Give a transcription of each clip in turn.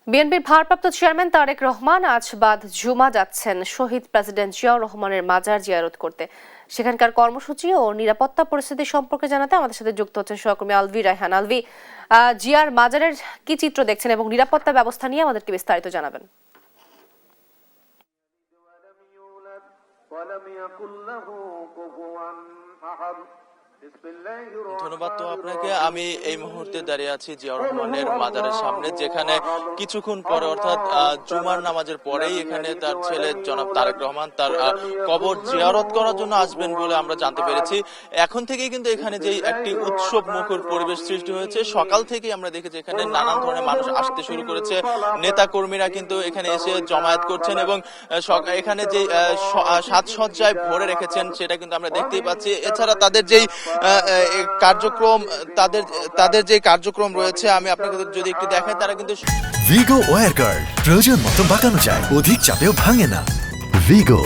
বিএনপির ভারপ্রাপ্ত চেয়ারম্যান তারেক রহমান আজ বাদ জুমা যাচ্ছেন শহীদ প্রেসিডেন্ট জিয়াউর রহমানের মাজার জিয়ারত করতে। সেখানকার কর্মসূচি ও নিরাপত্তা পরিস্থিতি সম্পর্কে জানাতে আমাদের সাথে যুক্ত হচ্ছেন সহকর্মী আলভি রায়হান। আলভি, জিয়ার মাজারের কি চিত্র দেখছেন এবং নিরাপত্তা ব্যবস্থা নিয়ে আমাদেরকে বিস্তারিত জানাবেন। ধন্যবাদ তো আপনাকে। আমি এই মুহূর্তে দাঁড়িয়ে আছি জিয়াউর রহমানের মাজারের সামনে, যেখানে কিছুক্ষণ পরে অর্থাৎ জুমার নামাজের পরেই এখানে তার ছেলে জনাব তারেক রহমান তার কবর জিয়ারত করার জন্য আসবেন বলে আমরা জানতে পেরেছি। এখন থেকেই কিন্তু এখানে যে একটি উৎসব মুখর পরিবেশ সৃষ্টি হয়েছে, সকাল থেকেই আমরা দেখেছি এখানে নানান ধরনের মানুষ আসতে শুরু করেছে। নেতা কর্মীরা কিন্তু এখানে এসে জমায়েত করছেন এবং এখানে যে সাজসজ্জায় ভরে রেখেছেন সেটা কিন্তু আমরা দেখতেই পাচ্ছি। এছাড়া তাদের যেই কার্যক্রম তাদের যে কার্যক্রম রয়েছে, আমি আপনাকে যদি একটু দেখাই, তারা কিন্তু ভিগো ওয়্যার গার্ড প্রয়োজন মতো বাঁকানো যায়, অধিক চাপেও ভাঙে না। ভিগো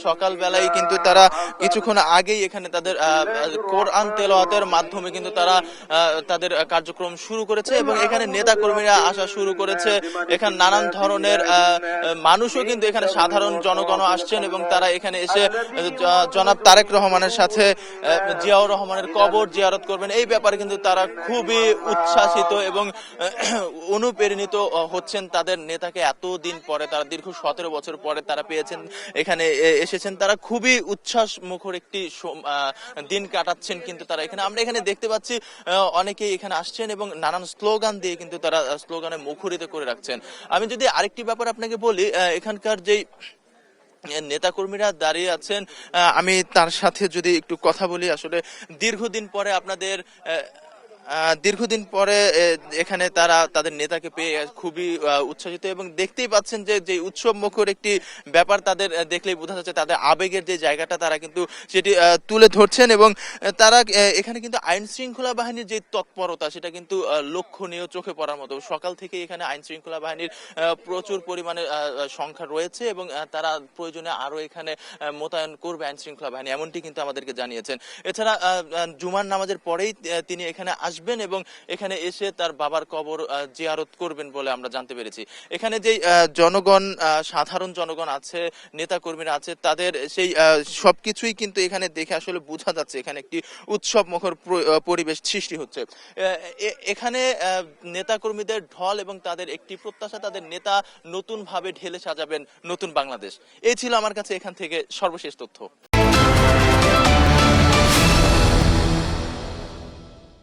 সকাল বেলায় কিন্তু তারা কিছুক্ষণ আগেই এখানে তাদের কোরআন তেলাওয়াতের মাধ্যমে কিন্তু তারা তাদের কার্যক্রম শুরু করেছে এবং এখানে নেতা কর্মীরা আসা শুরু করেছে। এখানে নানান ধরনের মানুষও কিন্তু এখানে সাধারণ জনগণ আসছেন এবং তারা এখানে এসে জনাব তারেক রহমানের সাথে জিয়াউর রহমানের কবর জিয়ারত করবেন। এই ব্যাপারে কিন্তু তারা খুবই উচ্ছ্বাসিত এবং অনুপ্রেরণিত হচ্ছেন। তাদের নেতাকে এতদিন পরে, তারা দীর্ঘ 17 বছর পরে তারা পেয়েছেন, এখানে এসেছেন। তারা খুবই উচ্ছ্বাস মুখর একটি দিন কাটাচ্ছেন কিন্তু তারা এখানে। আমরা এখানে দেখতে পাচ্ছি অনেকেই এখানে আসছেন এবং নানান স্লোগান দিয়ে কিন্তু তারা স্লোগানে মুখরিত করে রাখছেন। আমি যদি আরেকটি ব্যাপার আপনাকে বলি, এখানকার যেই নেতাকর্মীরা দাঁড়িয়ে আছেন, আমি তার সাথে যদি একটু কথা বলি। আসলে দীর্ঘদিন পরে এখানে তারা তাদের নেতাকে পেয়ে খুবই উচ্ছ্বসিত এবং দেখতেই পাচ্ছেন যে উৎসব মুখর একটি ব্যাপার তাদের দেখলেই বোঝা যাচ্ছে। তাদের আবেগের যে জায়গাটা তারা কিন্তু সেটি তুলে ধরছেন এবং তারা এখানে কিন্তু আইন শৃঙ্খলা বাহিনীর যে তৎপরতা সেটা কিন্তু লক্ষণীয়, চোখে পড়ার মতো। সকাল থেকে এখানে আইন শৃঙ্খলা বাহিনীর প্রচুর পরিমাণে সংখ্যা রয়েছে এবং তারা প্রয়োজনে আরো এখানে মোতায়েন করবে আইন শৃঙ্খলা বাহিনী, এমনটি কিন্তু আমাদেরকে জানিয়েছেন। এছাড়া জুমার নামাজের পরেই তিনি এখানে আসবেন এবং এখানে এসে তার বাবার কবর জিয়ারত করবেন বলে আমরা জানতে পেরেছি। এখানে যে জনগণ, সাধারণ জনগণ আছে, নেতা কর্মীরা আছে, তাদের সেই সবকিছুই কিন্তু এখানে দেখে আসলে বোঝা যাচ্ছে এখানে একটি উৎসব মুখর পরিবেশ সৃষ্টি হচ্ছে। এখানে নেতা কর্মীদের ঢল এবং তাদের একটি প্রত্যাশা, তাদের নেতা নতুন ভাবে ঢেলে সাজাবেন নতুন বাংলাদেশ। এই ছিল আমার কাছে এখান থেকে সর্বশেষ তথ্য।